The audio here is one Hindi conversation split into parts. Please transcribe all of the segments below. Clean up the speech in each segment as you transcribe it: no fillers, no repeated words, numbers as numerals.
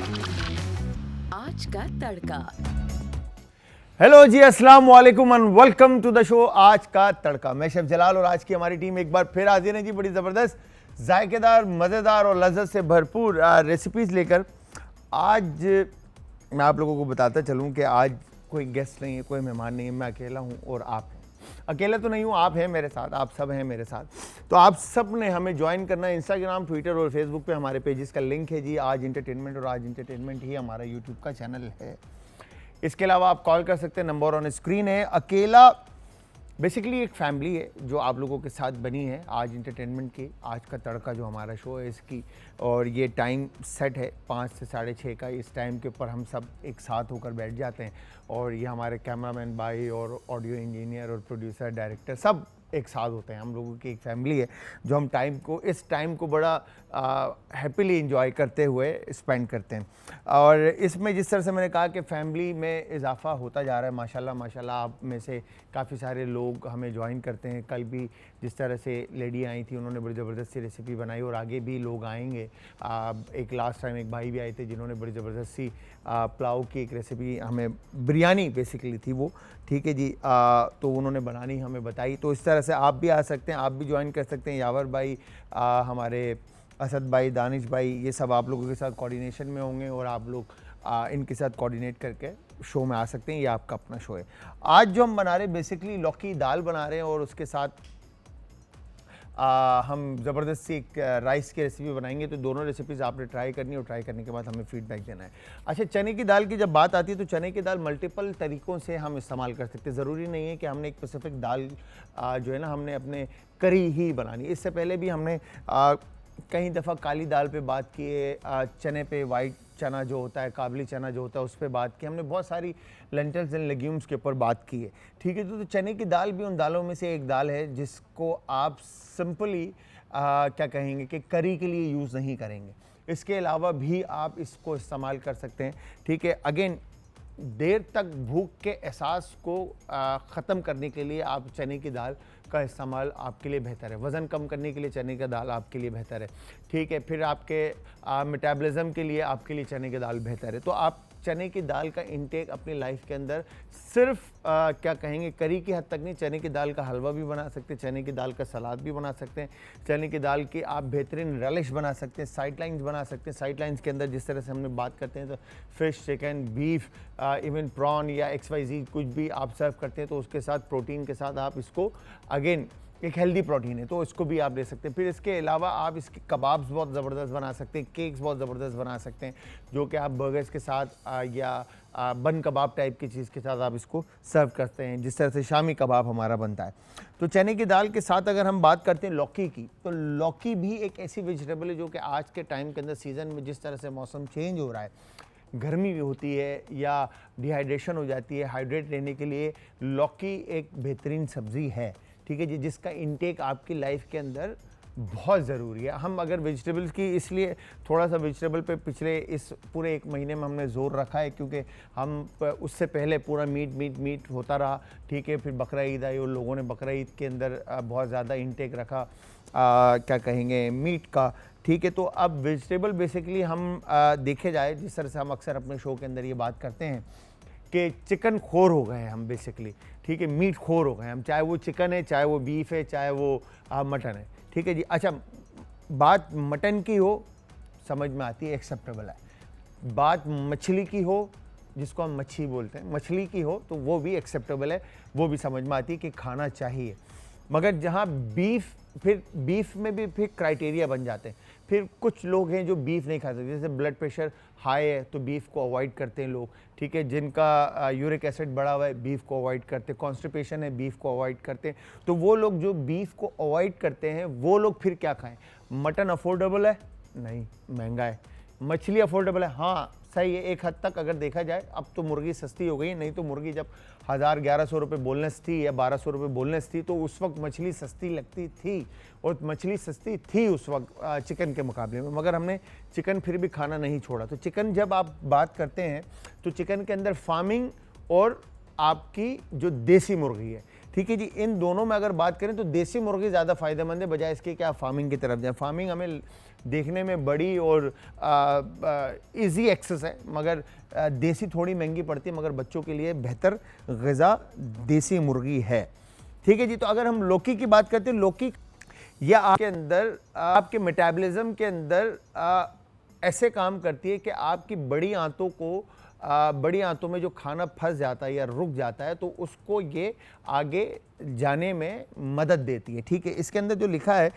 आज का तड़का। हेलो जी, अस्सलाम वालेकुम and welcome to the show Aaj Ka तड़का। मैं शेफ जलाल और आज की हमारी टीम एक बार फिर हाजिर है जी, बड़ी ज़बरदस्त, जायकेदार, मज़ेदार और लज्जत से भरपूर रेसिपीज़ लेकर। आज मैं आप लोगों को बताता चलूँ कि आज कोई गेस्ट नहीं है, कोई मेहमान नहीं है, मैं अकेला हूँ और आप हैं। अकेला तो नहीं हूँ, आप हैं मेरे साथ, आप सब हैं मेरे साथ। तो आप सब ने हमें ज्वाइन करना है। इंस्टाग्राम, ट्विटर और फेसबुक पे हमारे पेजेस का लिंक है जी, आज इंटरटेनमेंट, और आज इंटरटेनमेंट ही हमारा यूट्यूब का चैनल है। इसके अलावा आप कॉल कर सकते हैं, नंबर ऑन स्क्रीन है। अकेला बेसिकली एक फैमिली है जो आप लोगों के साथ बनी है आज इंटरटेनमेंट की, आज का तड़का जो हमारा शो है इसकी। और ये टाइम सेट है 5 से 6:30 का। इस टाइम के ऊपर हम सब एक साथ होकर बैठ जाते हैं और ये हमारे कैमरामैन भाई और ऑडियो इंजीनियर और प्रोड्यूसर, डायरेक्टर सब एक साथ होते हैं। हम लोगों की एक फैमिली है जो हम इस टाइम को बड़ा हैप्पीली इंजॉय करते हुए स्पेंड करते हैं। और इसमें जिस तरह से मैंने कहा कि फैमिली में इजाफा होता जा रहा है, माशाल्लाह माशाल्लाह। आप में से काफ़ी सारे लोग हमें ज्वाइन करते हैं। कल भी जिस तरह से लेडी आई थी, उन्होंने बड़ी ज़बरदस्त सी रेसिपी बनाई और आगे भी लोग आएंगे। एक लास्ट टाइम एक भाई भी आए थे जिन्होंने बड़ी ज़बरदस्त सी पुलाव की एक रेसिपी, हमें बिरयानी बेसिकली थी वो, ठीक है जी। तो उन्होंने बनानी हमें बताई। तो इस तरह से आप भी आ सकते हैं, आप भी ज्वाइन कर सकते हैं। यावर भाई, हमारे असद भाई, दानिश भाई, ये सब आप लोगों के साथ कोऑर्डिनेशन में होंगे और आप लोग इनके साथ कोऑर्डिनेट करके शो में आ सकते हैं। ये आपका अपना शो है। आज जो हम बना रहे हैं बेसिकली लौकी दाल बना रहे हैं और उसके साथ हम ज़बरदस्त सी एक राइस की रेसिपी बनाएंगे। तो दोनों रेसिपीज़ आपने ट्राई करनी है और ट्राई करने के बाद हमें फीडबैक देना है। अच्छा, चने की दाल की जब बात आती है तो चने की दाल मल्टीपल तरीक़ों से हम इस्तेमाल कर सकते हैं। ज़रूरी नहीं है कि हमने एक स्पेसिफिक दाल जो है ना, हमने अपने करी ही बनानी। इससे पहले भी हमने कई दफ़ा काली दाल पे बात की है, चने पे, वाइट चना जो होता है, काबली चना जो होता है, उस पर बात की। हमने बहुत सारी लेंटल्स एंड लेग्यूम्स के ऊपर बात की है, ठीक है। तो चने की दाल भी उन दालों में से एक दाल है जिसको आप सिंपली क्या कहेंगे कि करी के लिए यूज़ नहीं करेंगे। इसके अलावा भी आप इसको इस्तेमाल कर सकते हैं, ठीक है। अगेन, देर तक भूख के एहसास को ख़त्म करने के लिए आप चने की दाल का इस्तेमाल आपके लिए बेहतर है। वज़न कम करने के लिए चने की दाल आपके लिए बेहतर है, ठीक है। फिर आपके मेटाबॉलिज्म के लिए आपके लिए चने की दाल बेहतर है। तो आप चने की दाल का इंटेक अपनी लाइफ के अंदर सिर्फ क्या कहेंगे करी की हद तक नहीं, चने की दाल का हलवा भी बना सकते हैं, चने की दाल का सलाद भी बना सकते हैं, चने की दाल की आप बेहतरीन रलिश बना सकते हैं, साइड लाइन्स बना सकते हैं। साइड लाइन्स के अंदर जिस तरह से हमने बात करते हैं तो fish, chicken, beef, even prawn या XYZ कुछ भी आप सर्व करते हैं तो उसके साथ प्रोटीन के साथ आप इसको अगेन एक हेल्दी प्रोटीन है तो इसको भी आप ले सकते हैं। फिर इसके अलावा आप इसके कबाब्स बहुत ज़बरदस्त बना सकते हैं, केक्स बहुत ज़बरदस्त बना सकते हैं जो कि आप बर्गर्स के साथ या बन कबाब टाइप की चीज़ के साथ आप इसको सर्व करते हैं, जिस तरह से शामी कबाब हमारा बनता है। तो चने की दाल के साथ अगर हम बात करते हैं लौकी की, तो लौकी भी एक ऐसी वेजिटेबल है जो कि आज के टाइम के अंदर सीज़न में जिस तरह से मौसम चेंज हो रहा है, गर्मी भी होती है या डिहाइड्रेशन हो जाती है, हाइड्रेट रहने के लिए लौकी एक बेहतरीन सब्ज़ी है, ठीक है जी, जिसका इंटेक आपकी लाइफ के अंदर बहुत ज़रूरी है। हम अगर वेजिटेबल्स की, इसलिए थोड़ा सा वेजिटेबल पे पिछले इस पूरे 1 महीने में हमने ज़ोर रखा है क्योंकि हम उससे पहले पूरा मीट होता रहा, ठीक है। फिर बकरा ईद आई और लोगों ने बकरा ईद के अंदर बहुत ज़्यादा इंटेक रखा क्या कहेंगे मीट का, ठीक है। तो अब वेजिटेबल बेसिकली हम देखे जाए, जिस तरह से हम अक्सर अपने शो के अंदर ये बात करते हैं कि चिकन खोर हो गए हैं हम बेसिकली, ठीक है, मीट खोर हो गए हैं हम, चाहे वो चिकन है, चाहे वो बीफ है, चाहे वो मटन है, ठीक है जी। अच्छा, बात मटन की हो समझ में आती है, एक्सेप्टेबल है। बात मछली की हो, जिसको हम मच्छी बोलते हैं, मछली की हो तो वो भी एक्सेप्टेबल है, वो भी समझ में आती है कि खाना चाहिए। मगर जहाँ बीफ, फिर बीफ में भी फिर क्राइटेरिया बन जाते हैं। फिर कुछ लोग हैं जो बीफ नहीं खा सकते, जैसे ब्लड प्रेशर हाई है तो बीफ को अवॉइड करते हैं लोग, ठीक है। जिनका यूरिक एसिड बढ़ा हुआ है बीफ को अवॉइड करते हैं, कॉन्स्टिपेशन है बीफ को अवॉइड करते हैं। तो वो लोग जो बीफ को अवॉइड करते हैं वो लोग फिर क्या खाएं? मटन अफोर्डेबल है? नहीं, महंगा है। मछली अफोर्डेबल है? हाँ सही है, एक हद तक अगर देखा जाए। अब तो मुर्गी सस्ती हो गई, नहीं तो मुर्गी जब 1000-1100 रुपये बोनलेस थी या 1200 रुपये बोनलेस थी तो उस वक्त मछली सस्ती लगती थी, और मछली सस्ती थी उस वक्त चिकन के मुकाबले में। मगर हमने चिकन फिर भी खाना नहीं छोड़ा। तो चिकन जब आप बात करते हैं तो चिकन के अंदर फार्मिंग और आपकी जो देसी मुर्गी है, ठीक है जी। इन दोनों में अगर बात करें तो देसी मुर्गी ज़्यादा फायदेमंद है बजाय इसके कि आप फार्मिंग की तरफ जाएं। फार्मिंग हमें देखने में बड़ी और इजी एक्सेस है, मगर देसी थोड़ी महंगी पड़ती है, मगर बच्चों के लिए बेहतर ग़िज़ा देसी मुर्गी है। ठीक है जी। तो अगर हम लौकी की बात करते हैं, लौकी यह आपके अंदर आपके मेटाबॉलिज्म के अंदर ऐसे काम करती है कि आपकी बड़ी आंतों को बड़ी आंतों में जो खाना फंस जाता है या रुक जाता है तो उसको ये आगे जाने में मदद देती है। ठीक है। इसके अंदर जो लिखा है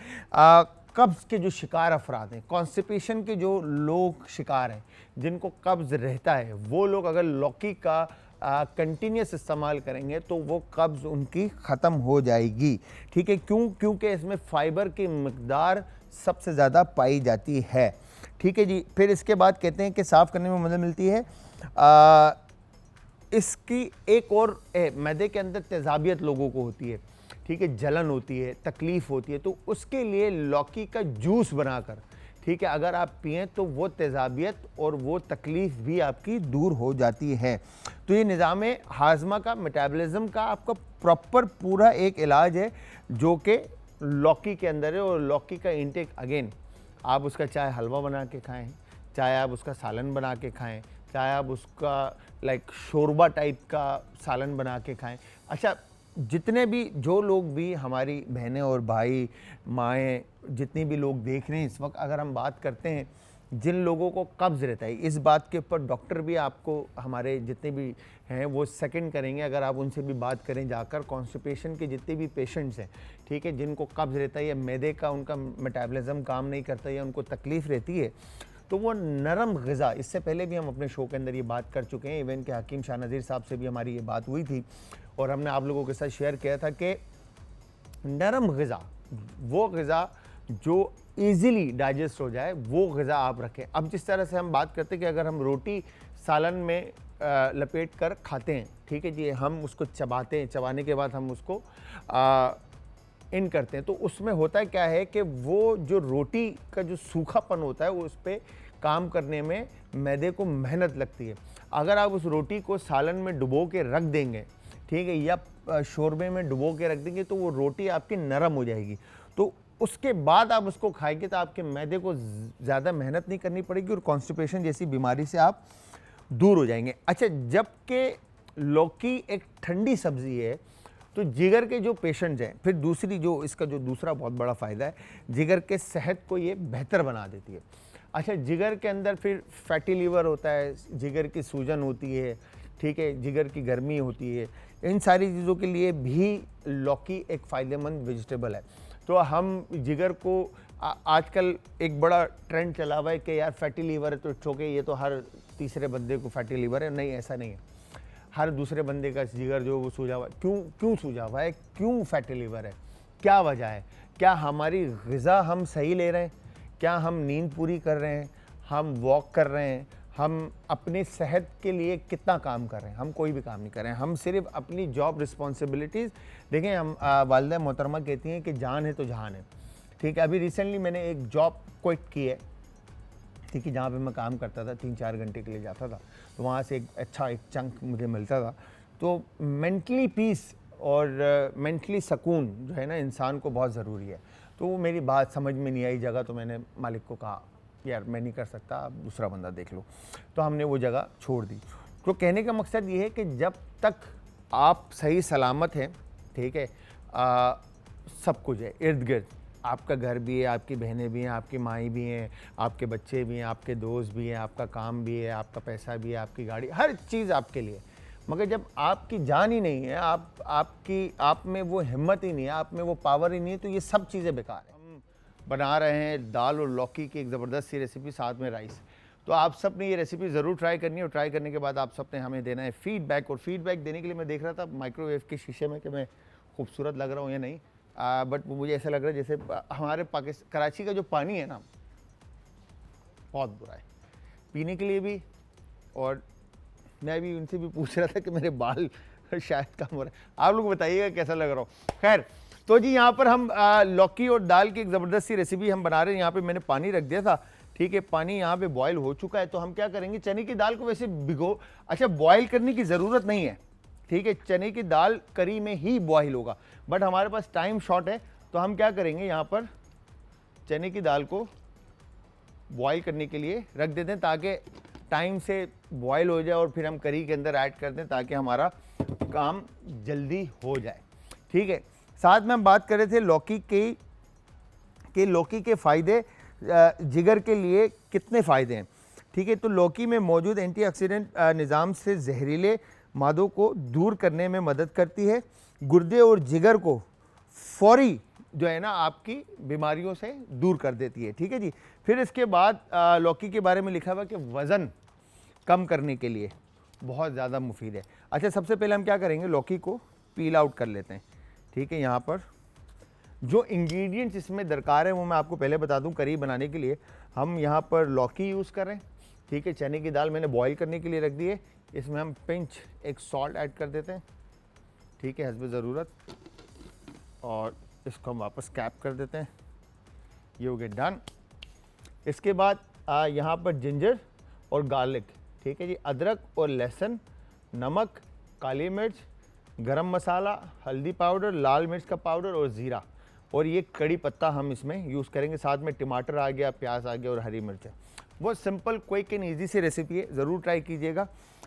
कब्ज़ के जो शिकार अफराद हैं, कॉन्स्टिपेशन के जो लोग शिकार हैं, जिनको कब्ज़ रहता है, वो लोग अगर लौकी का कंटिन्यूस इस्तेमाल करेंगे तो वो कब्ज़ उनकी ख़त्म हो जाएगी। ठीक है। क्यों? क्योंकि इसमें फ़ाइबर की मकदार सबसे ज़्यादा पाई जाती है। ठीक है जी। फिर इसके बाद कहते हैं कि साफ़ करने में मदद मिलती है। इसकी एक और मैदे के अंदर तेज़ाबियत लोगों को होती है, ठीक है, जलन होती है, तकलीफ़ होती है, तो उसके लिए लौकी का जूस बनाकर, ठीक है, अगर आप पिएं तो वो तेज़ाबियत और वो तकलीफ़ भी आपकी दूर हो जाती है। तो ये निज़ाम हाज़मा का, मेटाबॉलिज़्म का आपका प्रॉपर पूरा एक इलाज है जो कि लौकी के अंदर है। और लौकी का इंटेक अगेन आप उसका चाहे हलवा बना के खाएं, चाहे आप उसका सालन बना के खाएं, चाहे आप उसका लाइक शोरबा टाइप का सालन बना के खाएं। अच्छा, जितने भी जो लोग भी हमारी बहनें और भाई माएँ जितनी भी लोग देख रहे हैं इस वक्त, अगर हम बात करते हैं जिन लोगों को कब्ज़ रहता है, इस बात के ऊपर डॉक्टर भी आपको हमारे जितने भी हैं वो सेकंड करेंगे। अगर आप उनसे भी बात करें जाकर, कॉन्स्टिपेशन के जितने भी पेशेंट्स हैं, ठीक है, जिनको कब्ज़ रहता है या मैदे का उनका मेटाबॉलिज्म काम नहीं करता या उनको तकलीफ़ रहती है, तो वो नरम ग़िज़ा, इससे पहले भी हम अपने शो के अंदर ये बात कर चुके हैं, इवन के हकीम शाह नज़ीर साहब से भी हमारी ये बात हुई थी और हमने आप लोगों के साथ शेयर किया था कि नरम ग़िज़ा, वो ग़िज़ा जो ईज़िली डाइजेस्ट हो जाए, वो ग़िज़ा आप रखें। अब जिस तरह से हम बात करते हैं कि अगर हम रोटी सालन में लपेट कर खाते हैं, ठीक है जी, हम उसको चबाते हैं, चबाने के बाद हम उसको इन करते हैं, तो उसमें होता क्या है कि वो जो रोटी का जो सूखापन होता है उस पर काम करने में मैदे को मेहनत लगती है। अगर आप उस रोटी को सालन में डुबो के रख देंगे, ठीक है, या शोरबे में डुबो के रख देंगे, तो वो रोटी आपकी नरम हो जाएगी। तो उसके बाद आप उसको खाएंगे तो आपके मैदे को ज़्यादा मेहनत नहीं करनी पड़ेगी और कॉन्स्टिपेशन जैसी बीमारी से आप दूर हो जाएंगे। अच्छा, जबकि लौकी एक ठंडी सब्ज़ी है तो जिगर के जो पेशेंट्स हैं, फिर दूसरी जो इसका जो दूसरा बहुत बड़ा फ़ायदा है, जिगर के सेहत को ये बेहतर बना देती है। अच्छा, जिगर के अंदर फिर फैटी लीवर होता है, जिगर की सूजन होती है, ठीक है, जिगर की गर्मी होती है, इन सारी चीज़ों के लिए भी लौकी एक फ़ायदेमंद वेजिटेबल है। तो हम जिगर को आजकल एक बड़ा ट्रेंड चला हुआ है कि यार फैटी लीवर है तो इट्स ओके, ये तो हर तीसरे बंदे को फैटी लीवर है। नहीं, ऐसा नहीं है, हर दूसरे बंदे का जिगर जो वो सूजा हुआ है। क्यों सूजा हुआ है, क्यों फैटी लीवर है, क्या वजह है? क्या हमारी ग़िज़ा हम सही ले रहे हैं? क्या हम नींद पूरी कर रहे हैं? हम वॉक कर रहे हैं? हम अपनी सेहत के लिए कितना काम कर रहे हैं? हम कोई भी काम नहीं कर रहे हैं, हम सिर्फ अपनी जॉब रिस्पॉन्सिबिलिटीज़ देखें। हम वालिदा मोहतरमा कहती हैं कि जान है तो जहान है, ठीक है। अभी रिसेंटली मैंने एक जॉब क्विट की है, ठीक है, जहाँ पे मैं काम करता था, 3-4 घंटे के लिए जाता था, तो वहाँ से एक चंक मुझे मिलता था। तो मेंटली पीस और मेंटली सुकून जो है ना इंसान को बहुत ज़रूरी है। तो वो मेरी बात समझ में नहीं आई जगह, तो मैंने मालिक को कहा यार मैं नहीं कर सकता, आप दूसरा बंदा देख लो। तो हमने वो जगह छोड़ दी। तो कहने का मकसद ये है कि जब तक आप सही सलामत हैं, ठीक है, सब कुछ है इर्द गिर्द, आपका घर भी है, आपकी बहनें भी हैं, आपकी माई भी हैं, आपके बच्चे भी हैं, आपके दोस्त भी हैं, आपका काम भी है, आपका पैसा भी है, आपकी गाड़ी, हर चीज़ आपके लिए। मगर जब आपकी जान ही नहीं है, आप में वो हिम्मत ही नहीं है, आप में वो पावर ही नहीं है, तो ये सब चीज़ें बेकार है। हम बना रहे हैं दाल और लौकी की एक ज़बरदस्त सी रेसिपी, साथ में राइस। तो आप सब ने ये रेसिपी ज़रूर ट्राई करनी है और ट्राई करने के बाद आप सब ने हमें देना है फीडबैक। और फीडबैक देने के लिए मैं देख रहा था माइक्रोवेव के शीशे में कि मैं खूबसूरत लग रहा हूँ या नहीं, बट मुझे ऐसा लग रहा है जैसे हमारे कराची का जो पानी है ना बहुत बुरा है पीने के लिए भी। और मैं भी उनसे भी पूछ रहा था कि मेरे बाल शायद कम हो रहे हैं, आप लोग बताइएगा कैसा लग रहा हो। खैर, तो जी यहाँ पर हम लौकी और दाल की एक ज़बरदस्त सी रेसिपी हम बना रहे हैं। यहाँ पे मैंने पानी रख दिया था, ठीक है, पानी यहाँ पे बॉयल हो चुका है। तो हम क्या करेंगे, चने की दाल को वैसे भिगो, अच्छा बॉयल करने की ज़रूरत नहीं है, ठीक है, चने की दाल करी में ही बॉईल होगा, बट हमारे पास टाइम शॉर्ट है, तो हम क्या करेंगे, यहाँ पर चने की दाल को बॉईल करने के लिए रख देते हैं ताकि टाइम से बॉईल हो जाए और फिर हम करी के अंदर ऐड कर दें ताकि हमारा काम जल्दी हो जाए। ठीक है, साथ में हम बात कर रहे थे लौकी के फ़ायदे, जिगर के लिए कितने फ़ायदे हैं। ठीक है, तो लौकी में मौजूद एंटीऑक्सीडेंट निज़ाम से जहरीले मादों को दूर करने में मदद करती है, गुर्दे और जिगर को फौरी जो है ना आपकी बीमारियों से दूर कर देती है। ठीक है जी। फिर इसके बाद लौकी के बारे में लिखा हुआ कि वज़न कम करने के लिए बहुत ज़्यादा मुफीद है। अच्छा, सबसे पहले हम क्या करेंगे, लौकी को पील आउट कर लेते हैं। ठीक है, यहाँ पर जो इंग्रेडिएंट्स इसमें दरकार है वो मैं आपको पहले बता दूं। करी बनाने के लिए हम यहाँ पर लौकी यूज़ कर रहे हैं। ठीक है, चने की दाल मैंने बॉईल करने के लिए रख दी है, इसमें हम पिंच एक सॉल्ट ऐड कर देते हैं। ठीक है, हस्ब ज़रूरत, और इसको हम वापस कैप कर देते हैं। ये हो गया डन। इसके बाद यहाँ पर जिंजर और गार्लिक, ठीक है जी, अदरक और लहसुन, नमक, काली मिर्च, गरम मसाला, हल्दी पाउडर, लाल मिर्च का पाउडर और ज़ीरा, और ये कड़ी पत्ता हम इसमें यूज़ करेंगे। साथ में टमाटर आ गया, प्याज आ गया और हरी मिर्च है। बहुत सिंपल, क्विक एंड ईजी सी रेसिपी है, ज़रूर ट्राई कीजिएगा।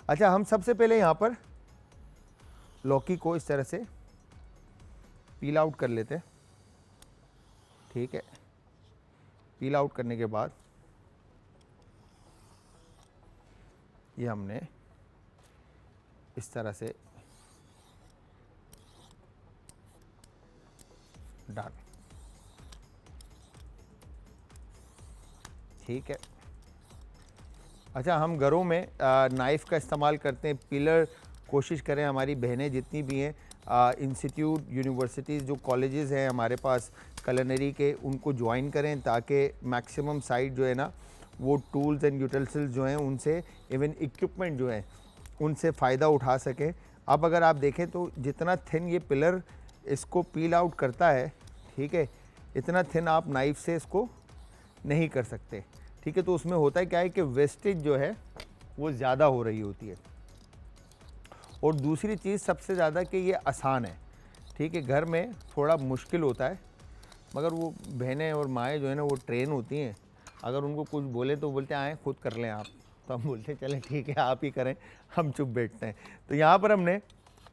अच्छा, हम सबसे पहले यहाँ पर लौकी को इस तरह से पील आउट कर लेते हैं। ठीक है, पील आउट करने के बाद ये हमने इस तरह से डाल। ठीक है, अच्छा, हम घरों में नाइफ़ का इस्तेमाल करते हैं, पिलर कोशिश करें हमारी बहनें जितनी भी हैं इंस्टीट्यूट, यूनिवर्सिटीज़, जो कॉलेजेस हैं हमारे पास कलनरी के, उनको ज्वाइन करें ताकि मैक्सिमम साइड जो है ना वो टूल्स एंड यूटेंसिल्स जो हैं उनसे, इवन इक्विपमेंट जो हैं उनसे फ़ायदा उठा सकें। अब अगर आप देखें तो जितना थिन ये पिलर इसको पील आउट करता है, ठीक है, इतना थिन आप नाइफ़ से इसको नहीं कर सकते। ठीक है, तो उसमें होता है क्या है कि वेस्टेज जो है वो ज़्यादा हो रही होती है। और दूसरी चीज़ सबसे ज़्यादा कि ये आसान है। ठीक है, घर में थोड़ा मुश्किल होता है, मगर वो बहनें और माएँ जो है ना वो ट्रेन होती हैं, अगर उनको कुछ बोले तो बोलते हैं आएँ खुद कर लें आप, तो हम बोलते हैं चलें ठीक है आप ही करें, हम चुप बैठते हैं। तो यहाँ पर हमने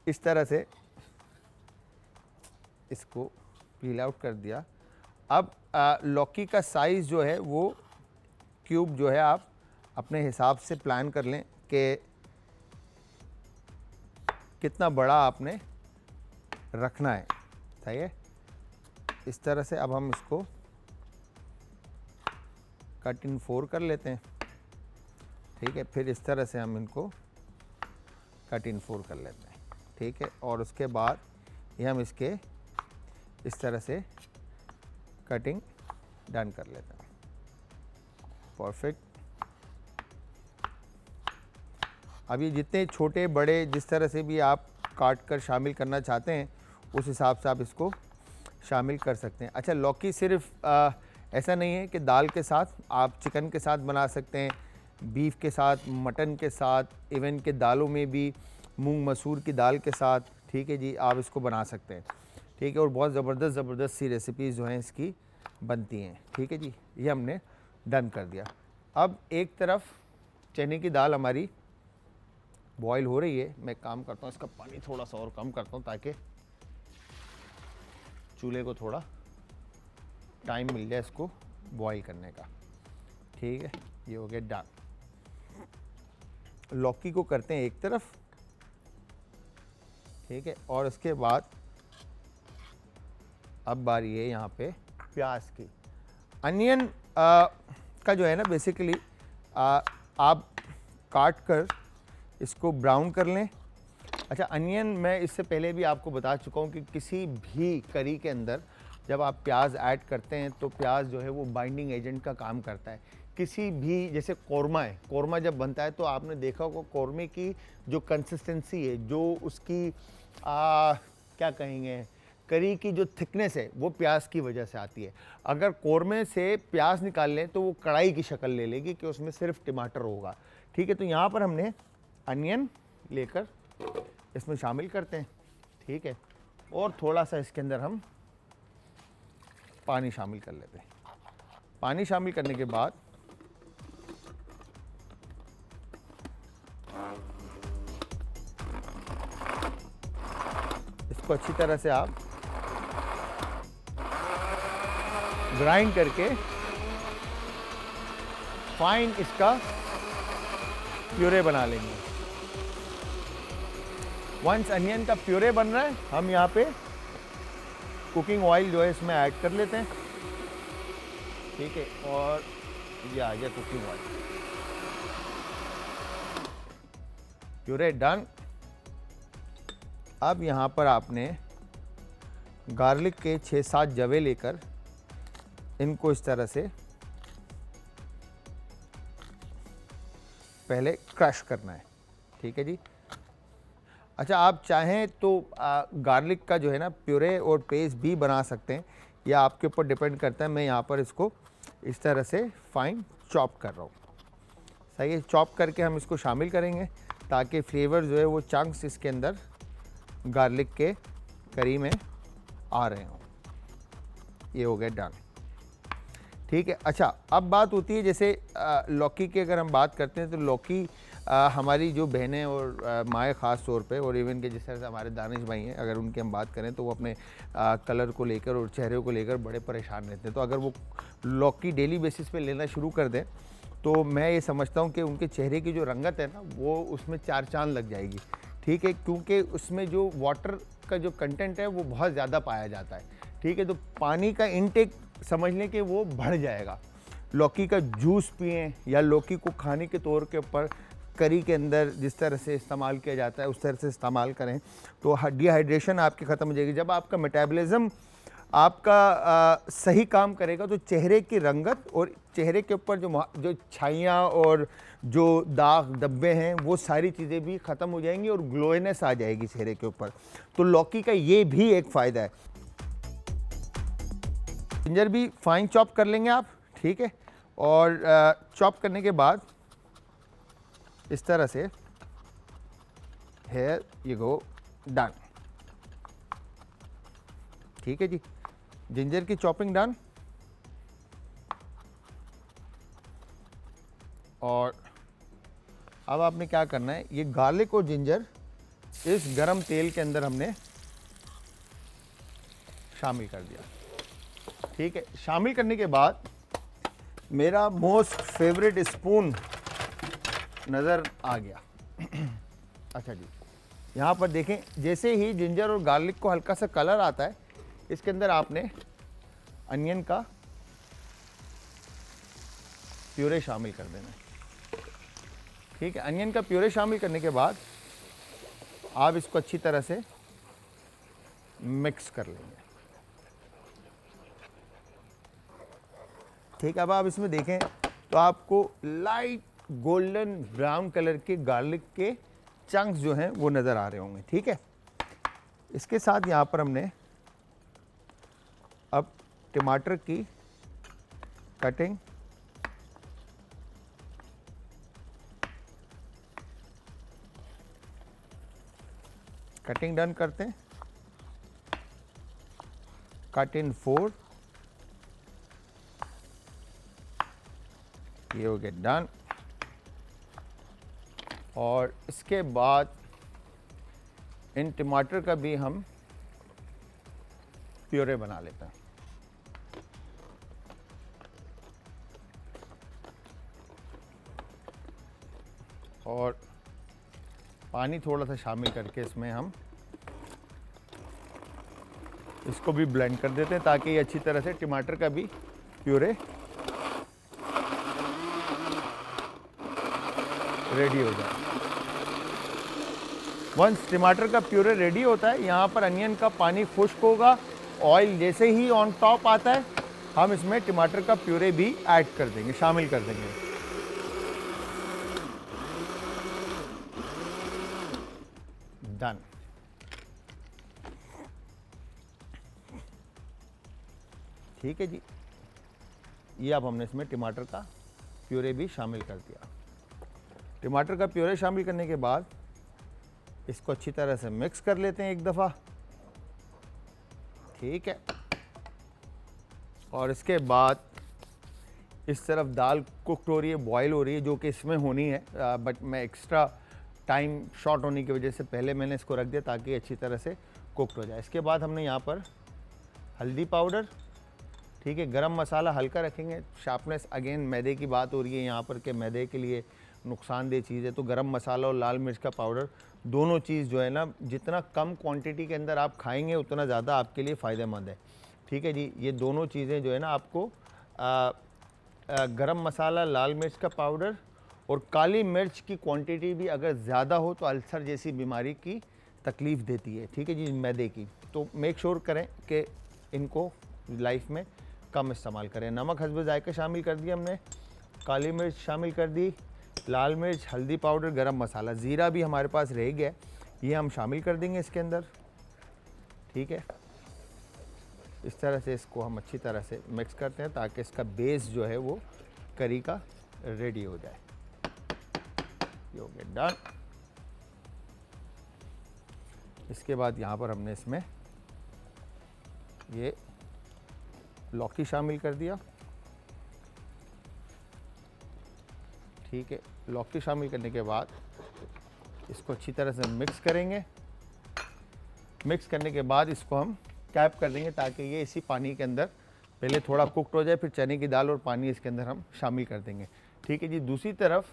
इस तरह से इसको पील आउट कर दिया। अब लौकी का साइज़ जो है वो क्यूब जो है आप अपने हिसाब से प्लान कर लें कि कितना बड़ा आपने रखना है। सही है, इस तरह से अब हम इसको कट इन 4 कर लेते हैं। ठीक है, फिर इस तरह से हम इनको कट इन 4 कर लेते हैं। ठीक है, और उसके बाद ये हम इसके इस तरह से कटिंग डन कर लेते हैं। परफेक्ट। अब ये जितने छोटे बड़े जिस तरह से भी आप काट कर शामिल करना चाहते हैं उस हिसाब से आप इसको शामिल कर सकते हैं। अच्छा, लौकी सिर्फ ऐसा नहीं है कि दाल के साथ, आप चिकन के साथ बना सकते हैं, बीफ के साथ, मटन के साथ, इवन के दालों में भी मूंग मसूर की दाल के साथ, ठीक है जी, आप इसको बना सकते हैं। ठीक है, और बहुत ज़बरदस्त सी रेसिपीज़ जो हैं इसकी बनती हैं। ठीक है जी, ये हमने डन कर दिया। अब एक तरफ चने की दाल हमारी बॉईल हो रही है, मैं काम करता हूँ इसका पानी थोड़ा सा और कम करता हूँ ताकि चूल्हे को थोड़ा टाइम मिल जाए इसको बॉईल करने का। ठीक है, ये हो गया डन। लौकी को करते हैं एक तरफ, ठीक है, और उसके बाद अब बारी है यहाँ पे प्याज की। अनियन का जो है ना बेसिकली आप काट कर इसको ब्राउन कर लें। अच्छा, अनियन मैं इससे पहले भी आपको बता चुका हूँ कि किसी भी करी के अंदर जब आप प्याज ऐड करते हैं तो प्याज जो है वो बाइंडिंग एजेंट का काम करता है। किसी भी, जैसे कौरमा है, कौरमा जब बनता है तो आपने देखा होगा कौरमे की जो कंसिस्टेंसी है, जो उसकी क्या कहेंगे, करी की जो थिकनेस है वो प्याज की वजह से आती है। अगर कौरमे से प्याज निकाल लें तो वो कढ़ाई की शक्ल ले लेगी कि उसमें सिर्फ टमाटर होगा। ठीक है, तो यहाँ पर हमने अनियन लेकर इसमें शामिल करते हैं, ठीक है। और थोड़ा सा इसके अंदर हम पानी शामिल कर लेते हैं। पानी शामिल करने के बाद इसको अच्छी तरह से आप ग्राइंड करके फाइन इसका प्यूरे बना लेंगे। वंस अनियन का प्यूरे बन रहा है, हम यहाँ पे कुकिंग ऑयल जो है इसमें ऐड कर लेते हैं, ठीक है। और ये आ गया कुकिंग ऑयल, प्यूरे डन। अब यहाँ पर आपने गार्लिक के 6-7 जवे लेकर इनको इस तरह से पहले क्रश करना है, ठीक है जी। अच्छा, आप चाहें तो गार्लिक का जो है ना प्यूरे और पेस्ट भी बना सकते हैं, या आपके ऊपर डिपेंड करता है। मैं यहाँ पर इसको इस तरह से फाइन चॉप कर रहा हूँ, सही है। चॉप करके हम इसको शामिल करेंगे ताकि फ्लेवर जो है वो चंक्स इसके अंदर गार्लिक के करी में आ रहे हों। ये हो गया डन, ठीक है। अच्छा, अब बात होती है जैसे लौकी की अगर हम बात करते हैं तो लौकी हमारी जो बहनें और माएँ ख़ास तौर पे, और इवन के जिस तरह से हमारे दानिश भाई हैं, अगर उनकी हम बात करें तो वो अपने कलर को लेकर और चेहरे को लेकर बड़े परेशान रहते हैं। तो अगर वो लौकी डेली बेसिस पे लेना शुरू कर दें तो मैं ये समझता हूँ कि उनके चेहरे की जो रंगत है ना वो उसमें 4 चांद लग जाएगी, ठीक है। क्योंकि उसमें जो वाटर का जो कंटेंट है वो बहुत ज़्यादा पाया जाता है, ठीक है। तो पानी का इनटेक समझ लें कि वो बढ़ जाएगा। लौकी का जूस पिएं या लौकी को खाने के तौर के ऊपर करी के अंदर जिस तरह से इस्तेमाल किया जाता है उस तरह से इस्तेमाल करें तो डिहाइड्रेशन आपकी ख़त्म हो जाएगी। जब आपका मेटाबॉलिज्म आपका सही काम करेगा तो चेहरे की रंगत और चेहरे के ऊपर जो छाइयाँ और जो दाग धब्बे हैं वो सारी चीज़ें भी ख़त्म हो जाएंगी और ग्लोइनेस आ जाएगी चेहरे के ऊपर। तो लौकी का ये भी एक फ़ायदा है। जिंजर भी फाइन चॉप कर लेंगे आप, ठीक है। और चॉप करने के बाद इस तरह से हेयर यू गो डन, ठीक है जी। जिंजर की चॉपिंग डन। और अब आपने क्या करना है, ये गार्लिक और जिंजर इस गरम तेल के अंदर हमने शामिल कर दिया, ठीक है। शामिल करने के बाद मेरा मोस्ट फेवरेट स्पून नज़र आ गया। अच्छा जी, यहाँ पर देखें जैसे ही जिंजर और गार्लिक को हल्का सा कलर आता है इसके अंदर आपने अनियन का प्यूरे शामिल कर देना है, ठीक है। अनियन का प्यूरे शामिल करने के बाद आप इसको अच्छी तरह से मिक्स कर लेंगे, ठीक है। अब आप इसमें देखें तो आपको लाइट गोल्डन ब्राउन कलर के गार्लिक के चंक्स जो हैं वो नज़र आ रहे होंगे, ठीक है। इसके साथ यहाँ पर हमने अब टमाटर की कटिंग डन करते हैं। कट इन 4, ये हो गया डन। और इसके बाद इन टमाटर का भी हम प्यूरे बना लेते हैं। और पानी थोड़ा सा शामिल करके इसमें हम इसको भी ब्लेंड कर देते हैं ताकि ये अच्छी तरह से टमाटर का भी प्यूरे रेडी हो जाए। वंस टमाटर का प्यूरे रेडी होता है, यहाँ पर अनियन का पानी खुश्क होगा, ऑयल जैसे ही ऑन टॉप आता है हम इसमें टमाटर का प्यूरे भी ऐड कर देंगे, शामिल कर देंगे। डन। ठीक है जी, ये अब हमने इसमें टमाटर का प्यूरे भी शामिल कर दिया। टमाटर का प्यूरे शामिल करने के बाद इसको अच्छी तरह से मिक्स कर लेते हैं एक दफ़ा, ठीक है। और इसके बाद इस तरफ दाल कुकड हो रही है, बॉयल हो रही है, जो कि इसमें होनी है, बट मैं एक्स्ट्रा टाइम शॉर्ट होने की वजह से पहले मैंने इसको रख दिया ताकि अच्छी तरह से कुकड हो जाए। इसके बाद हमने यहाँ पर हल्दी पाउडर, ठीक है, गरम मसाला हल्का रखेंगे। शार्पनेस अगेन मैदे की बात हो रही है यहाँ पर कि मैदे के लिए नुकसानदेह चीज़ है, तो गरम मसाला और लाल मिर्च का पाउडर दोनों चीज़ जो है ना, जितना कम क्वांटिटी के अंदर आप खाएंगे उतना ज़्यादा आपके लिए फ़ायदेमंद है, ठीक है जी। ये दोनों चीज़ें जो है ना आपको गरम मसाला, लाल मिर्च का पाउडर और काली मिर्च की क्वांटिटी भी अगर ज़्यादा हो तो अल्सर जैसी बीमारी की तकलीफ़ देती है, ठीक है जी, मैदे की। तो मेक श्योर करें कि इनको लाइफ में कम इस्तेमाल करें। नमक हस्ब जायका शामिल कर दिया हमने, काली मिर्च शामिल कर दी, लाल मिर्च, हल्दी पाउडर, गरम मसाला, ज़ीरा भी हमारे पास रह गया, ये हम शामिल कर देंगे इसके अंदर, ठीक है। इस तरह से इसको हम अच्छी तरह से मिक्स करते हैं ताकि इसका बेस जो है वो करी का रेडी हो जाए। ये हो गया डन। इसके बाद यहाँ पर हमने इसमें ये लौकी शामिल कर दिया, ठीक है। लौकी शामिल करने के बाद इसको अच्छी तरह से मिक्स करेंगे। मिक्स करने के बाद इसको हम कैप कर देंगे ताकि ये इसी पानी के अंदर पहले थोड़ा कुकड हो जाए, फिर चने की दाल और पानी इसके अंदर हम शामिल कर देंगे, ठीक है जी। दूसरी तरफ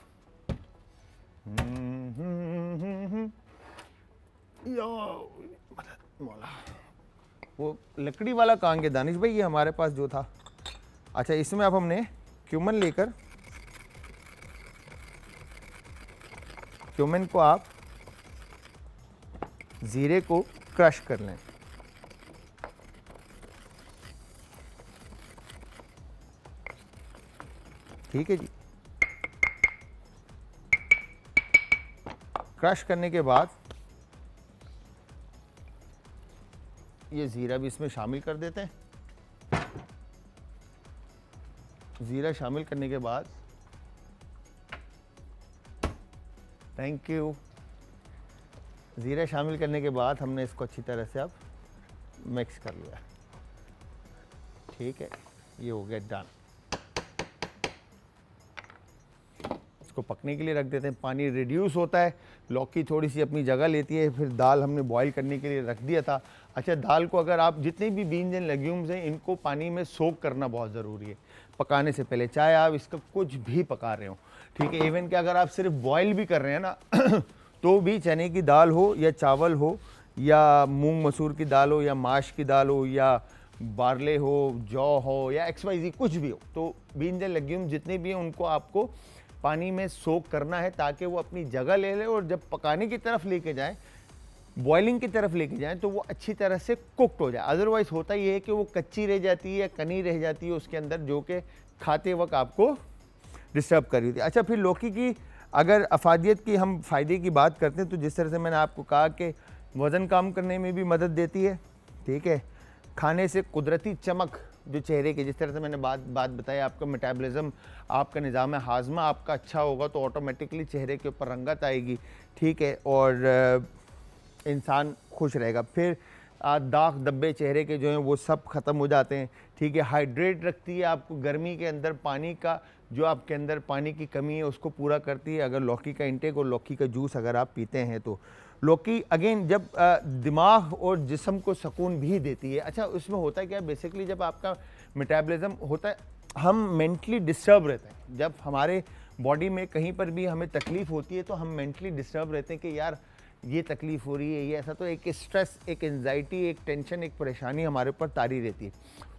वो लकड़ी वाला कहाँ गया दानिश भाई, ये हमारे पास जो था। अच्छा, इसमें अब हमने क्यूमन लेकर, क्यूमन को आप जीरे को क्रश कर लें, ठीक है जी। क्रश करने के बाद ये ज़ीरा भी इसमें शामिल कर देते हैं। ज़ीरा शामिल करने के बाद, थैंक यू, ज़ीरा शामिल करने के बाद हमने इसको अच्छी तरह से अब मिक्स कर लिया, ठीक है। ये हो गया डन। इसको पकने के लिए रख देते हैं। पानी रिड्यूस होता है, लौकी थोड़ी सी अपनी जगह लेती है, फिर दाल हमने बॉईल करने के लिए रख दिया था। अच्छा, दाल को अगर आप जितने भी बीन्स एंड लेग्यूम्स हैं इनको पानी में सोक करना बहुत ज़रूरी है पकाने से पहले, चाहे आप इसका कुछ भी पका रहे हो, ठीक है। इवन कि अगर आप सिर्फ बॉईल भी कर रहे हैं ना तो भी चने की दाल हो या चावल हो या मूंग मसूर की दाल हो या माश की दाल हो या बारले हो, जौ हो या XYZ कुछ भी हो, तो बीन्स एंड लेग्यूम्स जितने भी हैं उनको आपको पानी में सोक करना है ताकि वो अपनी जगह ले ले और जब पकाने की तरफ लेके जाएं, बॉइलिंग की तरफ लेके जाएं तो वो अच्छी तरह से कुक्ड हो जाए। अदरवाइज होता ये है कि वो कच्ची रह जाती है या कनी रह जाती है उसके अंदर, जो कि खाते वक्त आपको डिस्टर्ब कर रही थी। अच्छा, फिर लौकी की अगर अफादियत की हम फ़ायदे की बात करते हैं तो जिस तरह से मैंने आपको कहा कि वज़न कम करने में भी मदद देती है, ठीक है। खाने से कुदरती चमक जो चेहरे की, जिस तरह से मैंने बात बताई, आपका मेटाबॉलिज्म, आपका निज़ाम हाजमा आपका अच्छा होगा तो ऑटोमेटिकली चेहरे के ऊपर रंगत आएगी, ठीक है, और इंसान खुश रहेगा। फिर दाग धब्बे चेहरे के जो हैं वो सब ख़त्म हो जाते हैं, ठीक है। हाइड्रेट रखती है आपको, गर्मी के अंदर पानी का जो आपके अंदर पानी की कमी है उसको पूरा करती है अगर लौकी का इंटेक और लौकी का जूस अगर आप पीते हैं तो। लौकी अगेन जब दिमाग और जिस्म को सुकून भी देती है। अच्छा, उसमें होता है क्या, बेसिकली जब आपका मेटाबॉलिज्म होता है, हम मेंटली डिस्टर्ब रहते हैं। जब हमारे बॉडी में कहीं पर भी हमें तकलीफ़ होती है तो हम मेंटली डिस्टर्ब रहते हैं कि यार ये तकलीफ़ हो रही है, ये ऐसा, तो एक स्ट्रेस, एक एंजाइटी, एक टेंशन, एक परेशानी हमारे ऊपर तारी रहती है।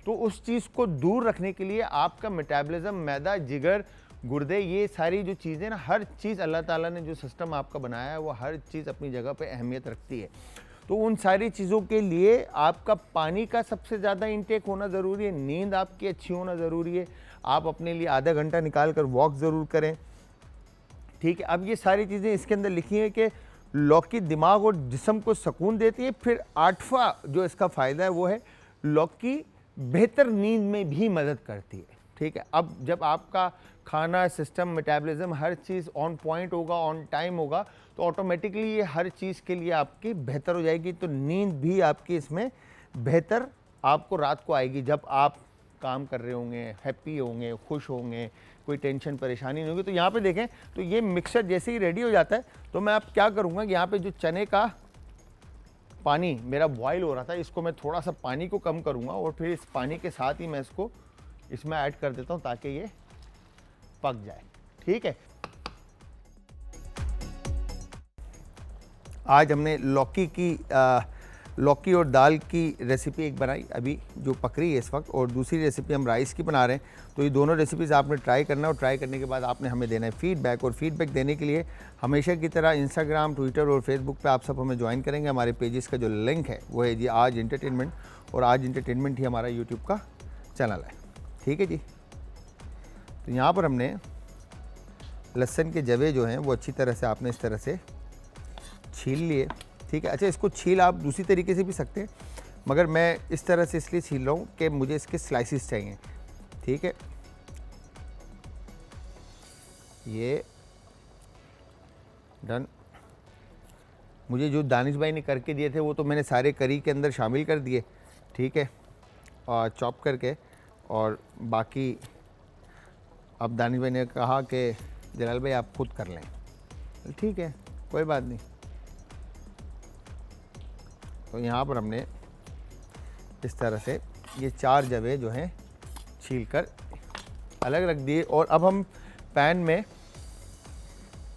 तो उस चीज़ को दूर रखने के लिए आपका मेटाबॉलिज्म, मैदा, जिगर, गुर्दे, ये सारी जो चीज़ें ना, हर चीज़ अल्लाह ताला ने जो सिस्टम आपका बनाया है वो हर चीज़ अपनी जगह पे अहमियत रखती है। तो उन सारी चीज़ों के लिए आपका पानी का सबसे ज़्यादा इंटेक होना ज़रूरी है, नींद आपकी अच्छी होना ज़रूरी है, आप अपने लिए आधा घंटा निकाल कर वॉक ज़रूर करें, ठीक है। अब ये सारी चीज़ें इसके अंदर लिखी हैं कि लौकी दिमाग और जिस्म को सुकून देती है। फिर 8वां जो इसका फ़ायदा है वो है लौकी बेहतर नींद में भी मदद करती है, ठीक है। अब जब आपका खाना system metabolism her cheese on point होगा, ऑन टाइम होगा, तो ऑटोमेटिकली ये हर चीज़ के लिए आपकी बेहतर हो जाएगी। तो नींद भी आपकी इसमें बेहतर आपको रात को आएगी जब आप काम कर रहे होंगे, हैप्पी होंगे, खुश होंगे, कोई टेंशन परेशानी नहीं होगी। तो यहाँ पे देखें तो ये मिक्सचर जैसे ही रेडी हो जाता है तो मैं अब क्या करूँगा कि यहाँ पे जो चने का पानी मेरा बॉयल हो रहा था, इसको मैं थोड़ा सा पानी को कम करूँगा और फिर इस पानी के साथ ही मैं इसको इसमें ऐड कर देता हूँ ताकि ये पक जाए। ठीक है, आज हमने लौकी और दाल की रेसिपी एक बनाई अभी जो पक रही है इस वक्त, और दूसरी रेसिपी हम राइस की बना रहे हैं। तो ये दोनों रेसिपीज़ आपने ट्राई करना है और ट्राई करने के बाद आपने हमें देना है फीडबैक। और फीडबैक देने के लिए हमेशा की तरह इंस्टाग्राम, ट्विटर और फेसबुक पे आप सब हमें ज्वाइन करेंगे। हमारे पेजेस का जो लिंक है वो है जी आज एंटरटेनमेंट, और आज एंटरटेनमेंट ही हमारा यूट्यूब का चैनल है। ठीक है जी, तो यहाँ पर हमने लहसुन के जवे जो हैं वो अच्छी तरह से आपने इस तरह से छील लिए। ठीक है, अच्छा इसको छील आप दूसरी तरीके से भी सकते हैं, मगर मैं इस तरह से इसलिए छील रहा हूँ कि मुझे इसके स्लाइसिस चाहिए। ठीक है, ये डन। मुझे जो दानिश भाई ने करके दिए थे वो तो मैंने सारे करी के अंदर शामिल कर दिए। ठीक है, और चॉप करके, और बाकी अब दानिश भाई ने कहा कि जलाल भाई आप खुद कर लें। ठीक है, कोई बात नहीं। तो यहाँ पर हमने इस तरह से ये 4 जवे जो हैं छील कर अलग रख दिए, और अब हम पैन में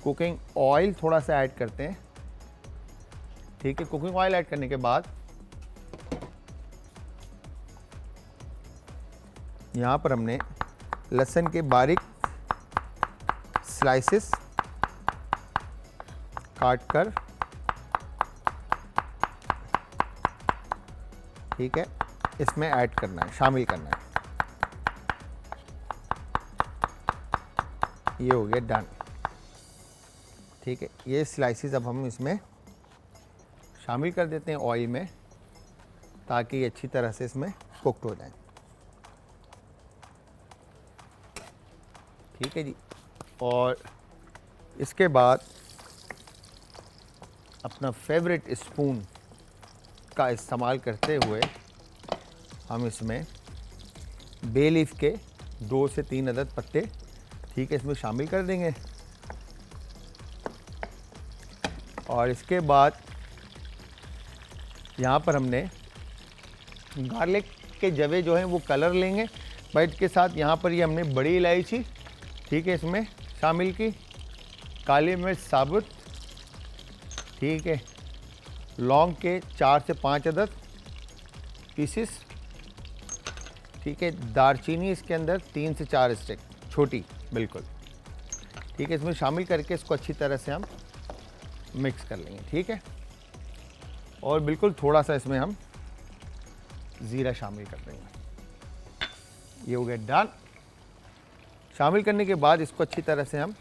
कुकिंग ऑयल थोड़ा सा ऐड करते हैं। ठीक है, कुकिंग ऑयल ऐड करने के बाद यहाँ पर हमने लहसुन के बारीक स्लाइसेस काट कर, ठीक है, इसमें ऐड करना है, शामिल करना है। ये हो गया डन। ठीक है, ये स्लाइसेस अब हम इसमें शामिल कर देते हैं ऑयल में, ताकि ये अच्छी तरह से इसमें कुक्ड हो जाए। ठीक है जी, और इसके बाद अपना फेवरेट स्पून का इस्तेमाल करते हुए हम इसमें बे लीफ के 2 से 3 अदद पत्ते, ठीक है, इसमें शामिल कर देंगे। और इसके बाद यहाँ पर हमने गार्लिक के जवे जो हैं वो कलर लेंगे, बट के साथ यहाँ पर ये हमने बड़ी इलायची, ठीक है, इसमें शामिल की, काली मिर्च साबुत, ठीक है, लौंग के 4 से 5 अदद पीसेस, ठीक है, दालचीनी इसके अंदर 3 से 4 स्टिक छोटी बिल्कुल, ठीक है, इसमें शामिल करके इसको अच्छी तरह से हम मिक्स कर लेंगे। ठीक है, और बिल्कुल थोड़ा सा इसमें हम ज़ीरा शामिल कर देंगे। ये हो गया डन। शामिल करने के बाद इसको अच्छी तरह से हम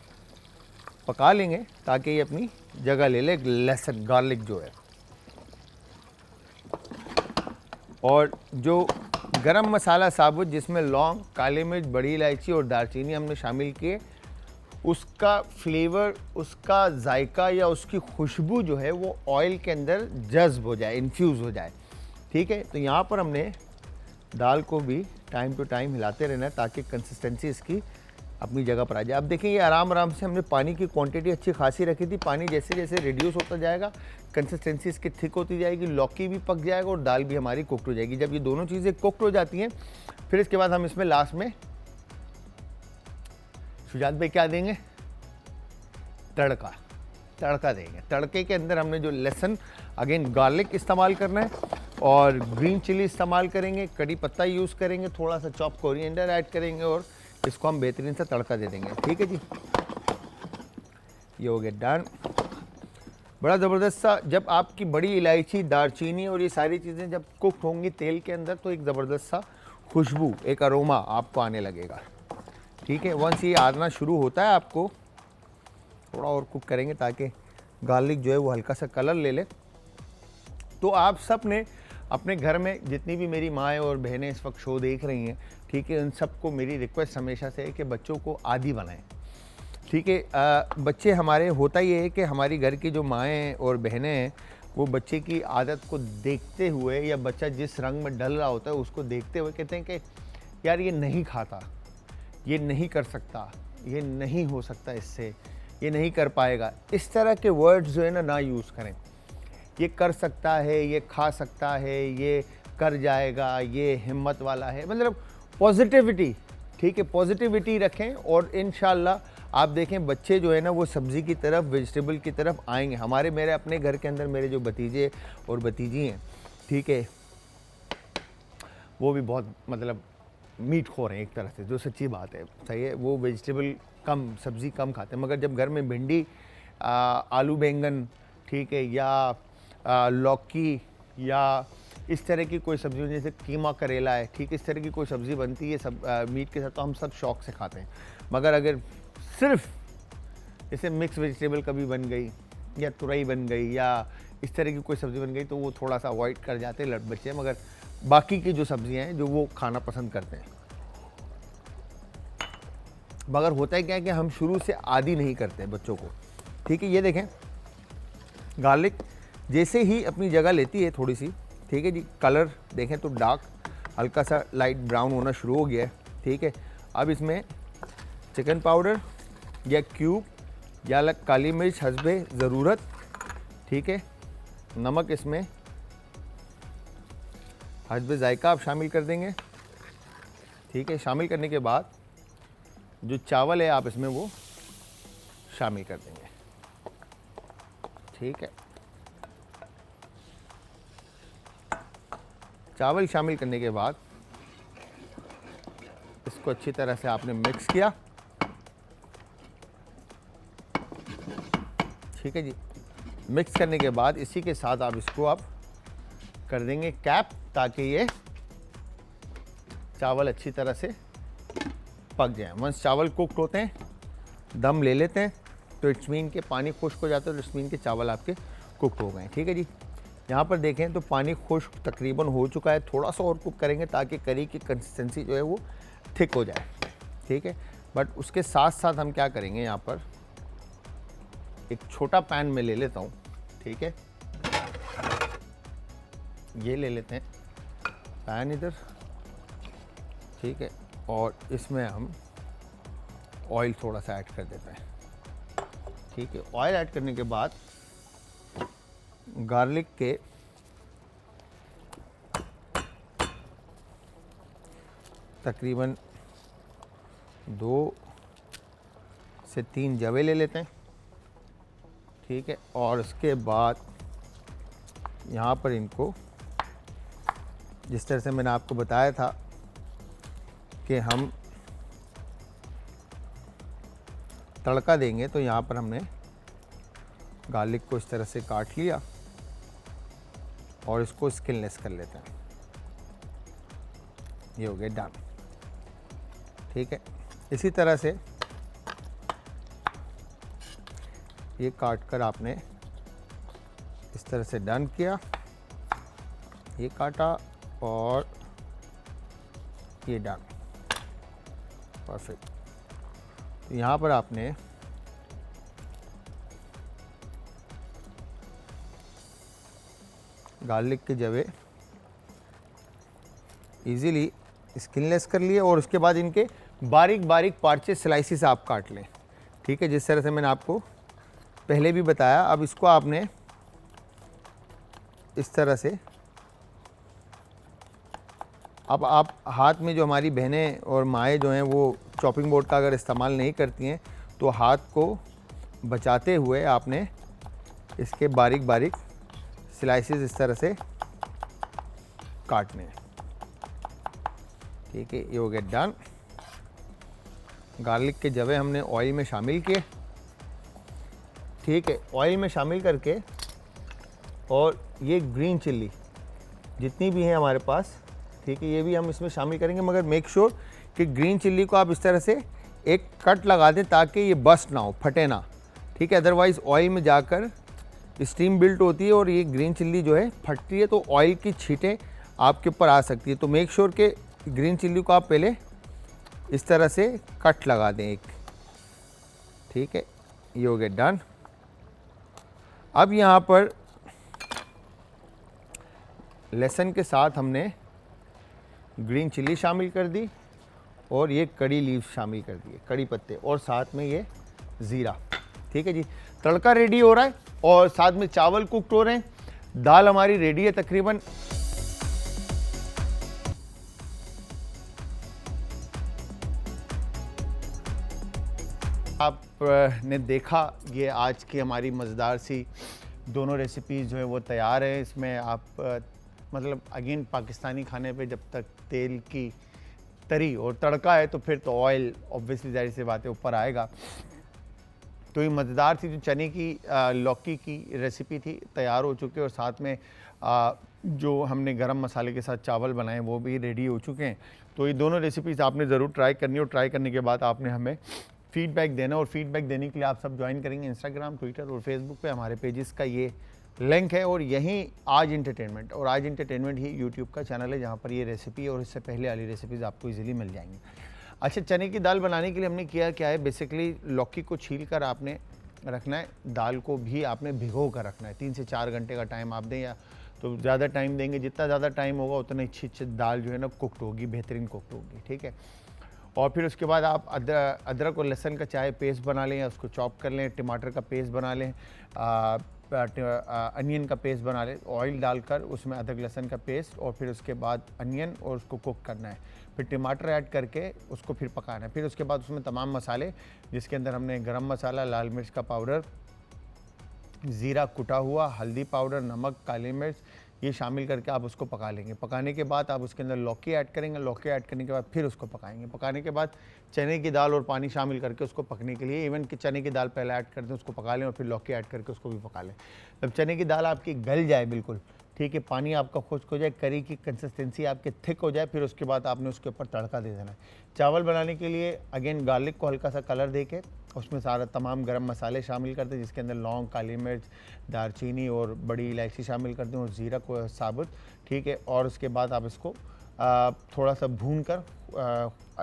पका लेंगे ताकि ये अपनी जगह ले ले, लहसुन गार्लिक जो है। और जो गरम मसाला साबुत जिसमें लौंग, काली मिर्च, बड़ी इलायची और दालचीनी हमने शामिल किए, उसका फ्लेवर, उसका जायका या उसकी खुशबू जो है वो ऑयल के अंदर जज्ब हो जाए, इन्फ्यूज़ हो जाए। ठीक है, तो यहाँ पर हमने दाल को भी टाइम टू टाइम हिलाते रहना है ताकि कंसिस्टेंसी इसकी अपनी जगह पर आ जाए। अब देखिए ये आराम आराम से हमने पानी की क्वांटिटी अच्छी खासी रखी थी। पानी जैसे जैसे रिड्यूस होता जाएगा, कंसिस्टेंसी इसकी थिक होती जाएगी, लौकी भी पक जाएगा और दाल भी हमारी कुकड हो जाएगी। जब ये दोनों चीज़ें कुकड हो जाती हैं, फिर इसके बाद हम इसमें लास्ट में शुजात भाई क्या देंगे, तड़का देंगे। तड़के के अंदर हमने जो लहसुन, अगेन गार्लिक इस्तेमाल करना है और ग्रीन चिली इस्तेमाल करेंगे, कड़ी पत्ता यूज़ करेंगे, थोड़ा सा चॉप कोरिएंडर ऐड करेंगे और इसको हम बेहतरीन सा तड़का दे देंगे। ठीक है जी, ये हो गया डन। बड़ा ज़बरदस्त सा, जब आपकी बड़ी इलायची, दालचीनी और ये सारी चीज़ें जब कुक होंगी तेल के अंदर तो एक ज़बरदस्त सा खुशबू, एक अरोमा आपको आने लगेगा। ठीक है, वंस ये आना शुरू होता है आपको थोड़ा और कुक करेंगे ताकि गार्लिक जो है वो हल्का सा कलर ले ले। तो आप सब ने अपने घर में, जितनी भी मेरी माएँ और बहनें इस वक्त शो देख रही हैं, ठीक है। उन सबको मेरी रिक्वेस्ट हमेशा से है कि बच्चों को आदी बनाएं, ठीक है। बच्चे हमारे, होता ये है कि हमारी घर की जो माएँ और बहनें हैं वो बच्चे की आदत को देखते हुए, या बच्चा जिस रंग में ढल रहा होता है उसको देखते हुए कहते हैं कि यार ये नहीं खाता, ये नहीं कर सकता, ये नहीं हो सकता, इससे ये नहीं कर पाएगा। इस तरह के वर्ड्स जो है ना यूज़ करें। ये कर सकता है, ये खा सकता है, ये कर जाएगा, ये हिम्मत वाला है, मतलब पॉजिटिविटी, ठीक है, पॉजिटिविटी रखें। और इंशाल्लाह आप देखें बच्चे जो है ना वो सब्ज़ी की तरफ, वेजिटेबल की तरफ आएंगे। मेरे अपने घर के अंदर मेरे जो भतीजे और भतीजी हैं, ठीक है, वो भी बहुत मतलब मीट खो रहे हैं एक तरह से, जो सच्ची बात है, सही है। वो वेजिटेबल कम, सब्ज़ी कम खाते हैं, मगर जब घर में भिंडी, आलू बैंगन, ठीक है, या लौकी, या इस तरह की कोई सब्ज़ी, जैसे कीमा करेला है, ठीक, इस तरह की कोई सब्ज़ी बनती है सब मीट के साथ, तो हम सब शौक़ से खाते हैं। मगर अगर सिर्फ जैसे मिक्स वेजिटेबल कभी बन गई, या तुरई बन गई, या इस तरह की कोई सब्ज़ी बन गई, तो वो थोड़ा सा अवॉइड कर जाते हैं बच्चे। मगर बाकी की जो सब्ज़ियाँ हैं जो वो खाना पसंद करते हैं। मगर होता है क्या है कि हम शुरू से आदी नहीं करते बच्चों को, ठीक है। ये देखें गार्लिक जैसे ही अपनी जगह लेती है थोड़ी सी, ठीक है जी, कलर देखें तो डार्क, हल्का सा लाइट ब्राउन होना शुरू हो गया है, ठीक है। अब इसमें चिकन पाउडर या क्यूब या अलग काली मिर्च हस्बे ज़रूरत, ठीक है। नमक इसमें हस्बे जायका आप शामिल कर देंगे, ठीक है। शामिल करने के बाद जो चावल है आप इसमें वो शामिल कर देंगे, ठीक है। चावल शामिल करने के बाद इसको अच्छी तरह से आपने मिक्स किया, ठीक है जी। मिक्स करने के बाद इसी के साथ आप इसको आप कर देंगे कैप, ताकि ये चावल अच्छी तरह से पक जाए। वंस चावल कुक्ड होते हैं, दम ले लेते हैं, तो इट्स मीन के पानी खुश्क हो जाता है, तो इट्स मीन के चावल आपके कुक्ड हो गए, ठीक है जी। यहाँ पर देखें तो पानी खुश्क तकरीबन हो चुका है, थोड़ा सा और कुक करेंगे ताकि करी की कंसिस्टेंसी जो है वो थिक हो जाए, ठीक है। बट उसके साथ साथ हम क्या करेंगे, यहाँ पर एक छोटा पैन में ले लेता हूँ, ठीक है। ये ले लेते हैं पैन इधर, ठीक है, और इसमें हम ऑयल थोड़ा सा ऐड कर देते हैं, ठीक है। ऑयल ऐड करने के बाद गार्लिक के तकरीबन 2 से 3 जवे ले लेते हैं, ठीक है। और उसके बाद यहाँ पर इनको जिस तरह से मैंने आपको बताया था कि हम तड़का देंगे, तो यहाँ पर हमने गार्लिक को इस तरह से काट लिया और इसको स्किनलेस कर लेते हैं। ये हो गया डन, ठीक है। इसी तरह से ये काट कर आपने इस तरह से डन किया, ये काटा और ये डन, परफेक्ट। तो यहाँ पर आपने गार्लिक के जवे इजीली स्किनलेस कर लिए, और उसके बाद इनके बारीक बारीक पार्चे स्लाइसिस आप काट लें, ठीक है, जिस तरह से मैंने आपको पहले भी बताया। अब इसको आपने इस तरह से, अब आप हाथ में, जो हमारी बहनें और माएँ जो हैं वो चॉपिंग बोर्ड का अगर इस्तेमाल नहीं करती हैं, तो हाथ को बचाते हुए आपने इसके बारीक बारीक स्लाइसेस इस तरह से काटने हैं, ठीक है। ये हो गया डन। गार्लिक के जवे हमने ऑयल में शामिल किए, ठीक है। ऑयल में शामिल करके, और ये ग्रीन चिल्ली जितनी भी है हमारे पास, ठीक है, ये भी हम इसमें शामिल करेंगे। मगर मेक श्योर कि ग्रीन चिल्ली को आप इस तरह से एक कट लगा दें ताकि ये बस्ट ना हो, फटे ना, ठीक है। अदरवाइज़ ऑयल में जाकर स्टीम बिल्ट होती है और ये ग्रीन चिल्ली जो है फटती है, तो ऑयल की छींटें आपके ऊपर आ सकती है। तो मेक श्योर कि ग्रीन चिल्ली को आप पहले इस तरह से कट लगा दें एक, ठीक है, ये हो गया डन। अब यहाँ पर लहसुन के साथ हमने ग्रीन चिल्ली शामिल कर दी और ये कड़ी लीव्स शामिल कर दिए, कड़ी पत्ते, और साथ में ये ज़ीरा, ठीक है जी। तड़का रेडी हो रहा है और साथ में चावल कुकड हो रहे हैं, दाल हमारी रेडी है तकरीबन। आपने देखा ये आज की हमारी मज़ेदार सी दोनों रेसिपीज़ जो है वो तैयार है। इसमें आप मतलब अगेन पाकिस्तानी खाने पे जब तक तेल की तरी और तड़का है तो फिर तो ऑयल ऑब्वियसली ज़ाहिर सी बात है ऊपर आएगा। तो ये मज़ेदार सी जो चने की लौकी की रेसिपी थी तैयार हो चुकी है और साथ में जो हमने गरम मसाले के साथ चावल बनाए वो भी रेडी हो चुके हैं। तो ये दोनों रेसिपीज़ आपने ज़रूर ट्राई करनी और ट्राई करने के बाद आपने हमें फीडबैक देना, और फीडबैक देने के लिए आप सब ज्वाइन करेंगे इंस्टाग्राम, ट्विटर और फेसबुक पे हमारे पेजेस का ये लिंक है। और यहीं आज इंटरटेनमेंट, और आज इंटरटेनमेंट ही यूट्यूब का चैनल है जहाँ पर ये रेसिपी और इससे पहले वाली रेसिपीज़ आपको इजीली मिल जाएंगी। अच्छा, चने की दाल बनाने के लिए हमने किया क्या है, बेसिकली लौकी को छील कर आपने रखना है, दाल को भी आपने भिगो कर रखना है। 3 से 4 घंटे का टाइम आप दें, या तो ज़्यादा टाइम देंगे, जितना ज़्यादा टाइम होगा उतना अच्छी दाल जो है ना कुकड होगी, बेहतरीन कुकड होगी, ठीक है। और फिर उसके बाद आप अदरक और लहसुन का चाहे पेस्ट बना लें या उसको चॉप कर लें, टमाटर का पेस्ट बना लें, अनियन का पेस्ट बना लें, ऑयल डालकर उसमें अदरक लहसुन का पेस्ट और फिर उसके बाद अनियन और उसको कुक करना है, फिर टमाटर ऐड करके उसको फिर पकाना है। फिर उसके बाद उसमें तमाम मसाले जिसके अंदर हमने गरम मसाला, लाल मिर्च का पाउडर, ज़ीरा कुटा हुआ, हल्दी पाउडर, नमक, काली मिर्च, ये शामिल करके आप उसको पका लेंगे। पकाने के बाद आप उसके अंदर लौकी ऐड करेंगे, लौकी ऐड करने के बाद फिर उसको पकाएंगे। पकाने के बाद चने की दाल और पानी शामिल करके उसको पकने के लिए, इवन कि चने की दाल पहले ऐड कर दें, उसको पका लें और फिर लौकी ऐड करके उसको भी पका लें। जब चने की दाल आपकी गल जाए बिल्कुल, ठीक है, पानी आपका खुश्क हो जाए, करी की कंसिस्टेंसी आपके थिक हो जाए, फिर उसके बाद आपने उसके ऊपर तड़का दे देना है। चावल बनाने के लिए अगेन गार्लिक को हल्का सा कलर दे के उसमें सारा तमाम गरम मसाले शामिल कर दें, जिसके अंदर लौंग, काली मिर्च, दालचीनी और बड़ी इलायची शामिल कर दें और ज़ीरा को साबुत, ठीक है। और उसके बाद आप इसको थोड़ा सा भून कर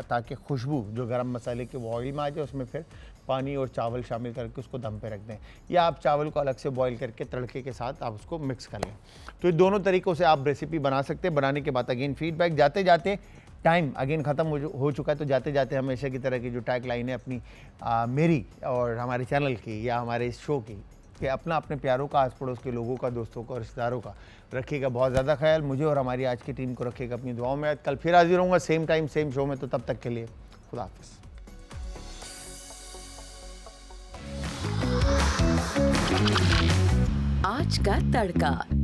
ताकि खुशबू जो गरम मसाले की वो ऑयल में आ जाए, उसमें फिर पानी और चावल शामिल करके उसको दम पे रख दें, या आप चावल को अलग से बॉईल करके तड़के के साथ आप उसको मिक्स कर लें। तो ये दोनों तरीक़ों से आप रेसिपी बना सकते हैं। बनाने के बाद अगेन फीडबैक, जाते जाते टाइम अगेन ख़त्म हो चुका है, तो जाते जाते हमेशा की तरह की जो टैग लाइन है अपनी मेरी और हमारे चैनल की या हमारे इस शो की, कि अपना अपने प्यारों का, आस पड़ोस के लोगों का, दोस्तों का, रिश्तेदारों का रखिएगा बहुत ज़्यादा ख्याल। मुझे और हमारी आज की टीम को रखिएगा अपनी दुआओं में। कल फिर हाजिर होऊंगा सेम टाइम सेम शो में, तो तब तक के लिए खुदा हाफिज़। आज का तड़का।